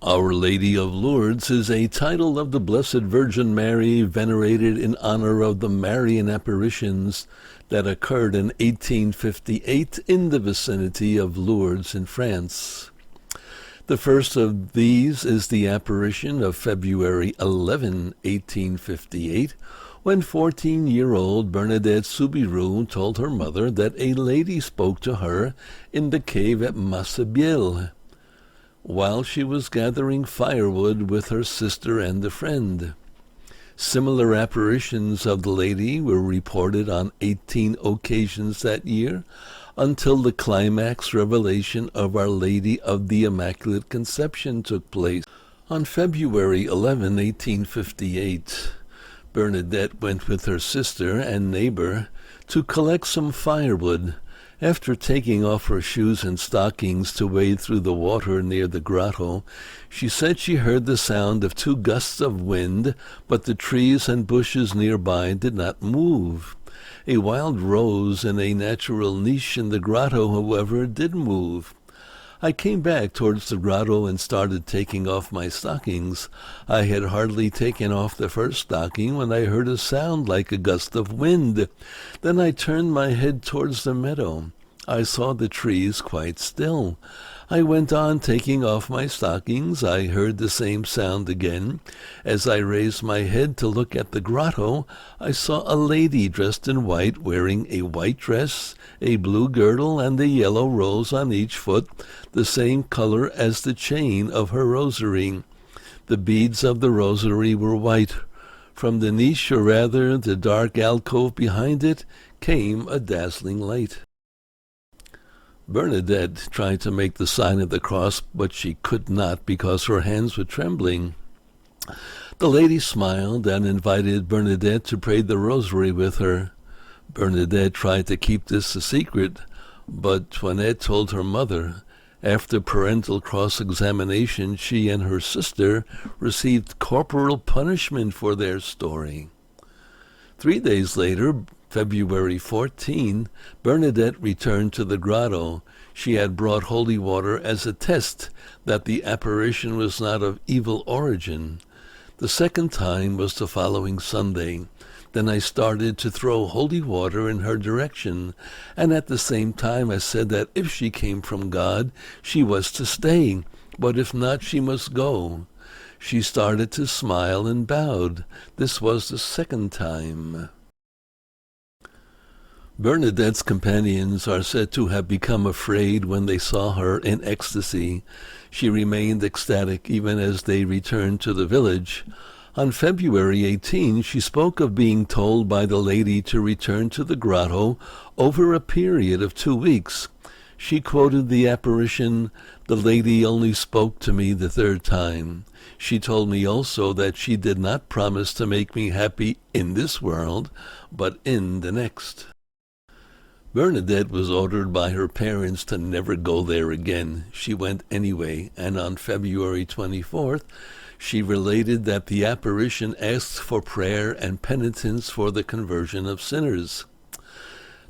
Our Lady of Lourdes is a title of the Blessed Virgin Mary venerated in honor of the Marian apparitions that occurred in 1858 in the vicinity of Lourdes in France. The first of these is the apparition of February 11, 1858, when 14-year-old Bernadette Soubirous told her mother that a lady spoke to her in the cave at Massabielle, while she was gathering firewood with her sister and a friend. Similar apparitions of the lady were reported on 18 occasions that year, until the climax revelation of Our Lady of the Immaculate Conception took place. On February 11, 1858, Bernadette went with her sister and neighbor to collect some firewood. After taking off her shoes and stockings to wade through the water near the grotto, she said she heard the sound of 2 gusts of wind, but the trees and bushes nearby did not move. A wild rose in a natural niche in the grotto, however, did move. I came back towards the grotto and started taking off my stockings. I had hardly taken off the first stocking when I heard a sound like a gust of wind. Then I turned my head towards the meadow. I saw the trees quite still. I went on taking off my stockings. I heard the same sound again. As I raised my head to look at the grotto, I saw a lady dressed in white, wearing a white dress, a blue girdle, and a yellow rose on each foot, the same color as the chain of her rosary. The beads of the rosary were white. From the niche, or rather the dark alcove behind it, came a dazzling light. Bernadette tried to make the sign of the cross, but she could not because her hands were trembling. The lady smiled and invited Bernadette to pray the rosary with her. Bernadette tried to keep this a secret, but Toinette told her mother. After parental cross-examination, she and her sister received corporal punishment for their story. 3 days later, February 14, Bernadette returned to the grotto. She had brought holy water as a test that the apparition was not of evil origin. The second time was the following Sunday. Then I started to throw holy water in her direction, and at the same time I said that if she came from God, she was to stay, but if not, she must go. She started to smile and bowed. This was the second time. Bernadette's companions are said to have become afraid when they saw her in ecstasy. She remained ecstatic even as they returned to the village. On February 18, she spoke of being told by the lady to return to the grotto over a period of 2 weeks. She quoted the apparition, "The lady only spoke to me the 3rd time. She told me also that she did not promise to make me happy in this world, but in the next." Bernadette was ordered by her parents to never go there again. She went anyway, and on February 24th, she related that the apparition asked for prayer and penitence for the conversion of sinners.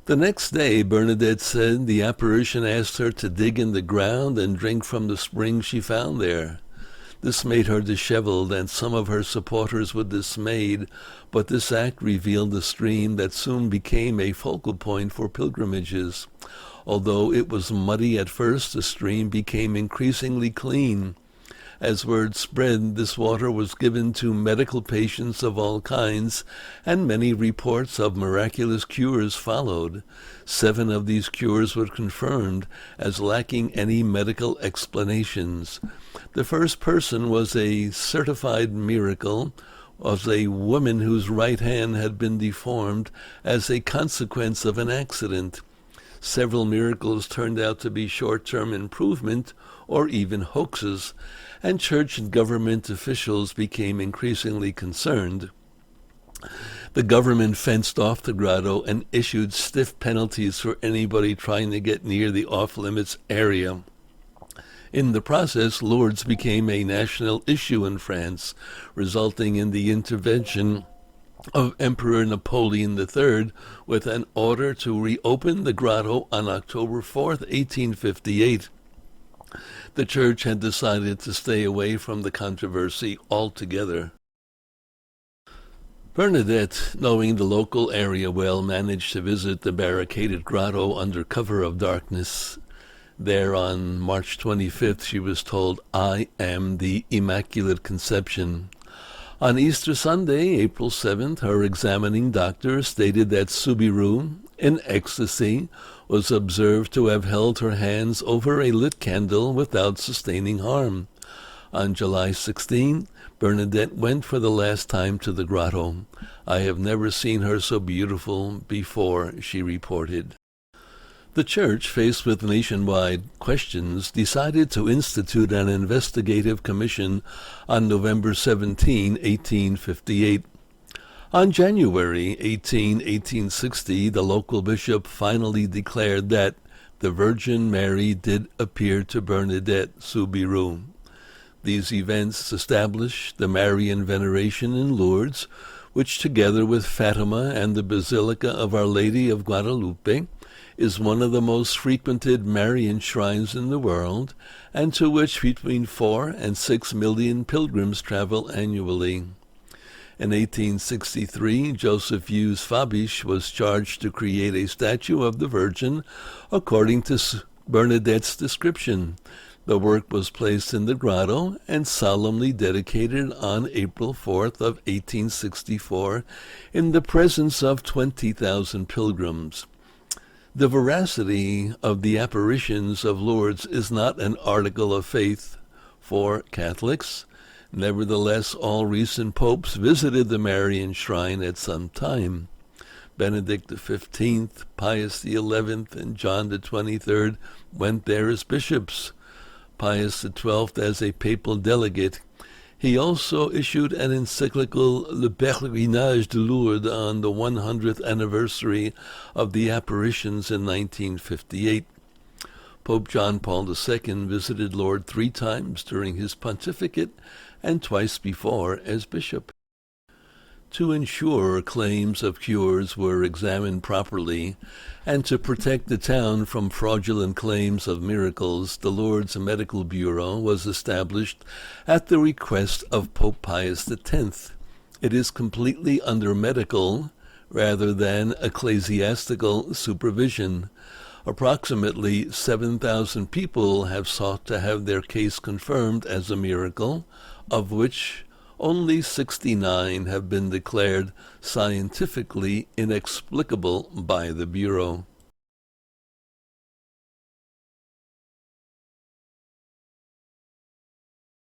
The next day, Bernadette said the apparition asked her to dig in the ground and drink from the spring she found there. This made her disheveled, and some of her supporters were dismayed, but this act revealed a stream that soon became a focal point for pilgrimages. Although it was muddy at first, the stream became increasingly clean. As word spread, this water was given to medical patients of all kinds, and many reports of miraculous cures followed. 7 of these cures were confirmed as lacking any medical explanations. The first person was a certified miracle of a woman whose right hand had been deformed as a consequence of an accident. Several miracles turned out to be short-term improvement or even hoaxes, and church and government officials became increasingly concerned. The government fenced off the grotto and issued stiff penalties for anybody trying to get near the off-limits area. In the process, Lourdes became a national issue in France, resulting in the intervention of Emperor Napoleon III with an order to reopen the grotto on October 4th, 1858. The church had decided to stay away from the controversy altogether. Bernadette, knowing the local area well, managed to visit the barricaded grotto under cover of darkness. There on March 25th, she was told, "I am the Immaculate Conception." On Easter Sunday, April 7th, her examining doctor stated that Subiru, in ecstasy, was observed to have held her hands over a lit candle without sustaining harm. On July 16, Bernadette went for the last time to the grotto. "I have never seen her so beautiful before," she reported. The church, faced with nationwide questions, decided to institute an investigative commission on November 17, 1858. On January 18, 1860, the local bishop finally declared that the Virgin Mary did appear to Bernadette Soubirous. These events established the Marian veneration in Lourdes, which, together with Fatima and the Basilica of Our Lady of Guadalupe, is one of the most frequented Marian shrines in the world, and to which between 4 and 6 million pilgrims travel annually. In 1863, Joseph Hughes Fabisch was charged to create a statue of the Virgin according to Bernadette's description. The work was placed in the grotto and solemnly dedicated on April 4th of 1864 in the presence of 20,000 pilgrims. The veracity of the apparitions of Lourdes is not an article of faith for Catholics. Nevertheless, all recent popes visited the Marian shrine at some time. Benedict XV, Pius XI, and John XXIII went there as bishops. Pius XII as a papal delegate. He also issued an encyclical, Le Pèlerinage de Lourdes, on the 100th anniversary of the apparitions in 1958. Pope John Paul II visited Lourdes 3 times during his pontificate and twice before as bishop. To ensure claims of cures were examined properly, and to protect the town from fraudulent claims of miracles, the Lourdes Medical Bureau was established at the request of Pope Pius X. It is completely under medical rather than ecclesiastical supervision. Approximately 7,000 people have sought to have their case confirmed as a miracle, of which only 69 have been declared scientifically inexplicable by the Bureau.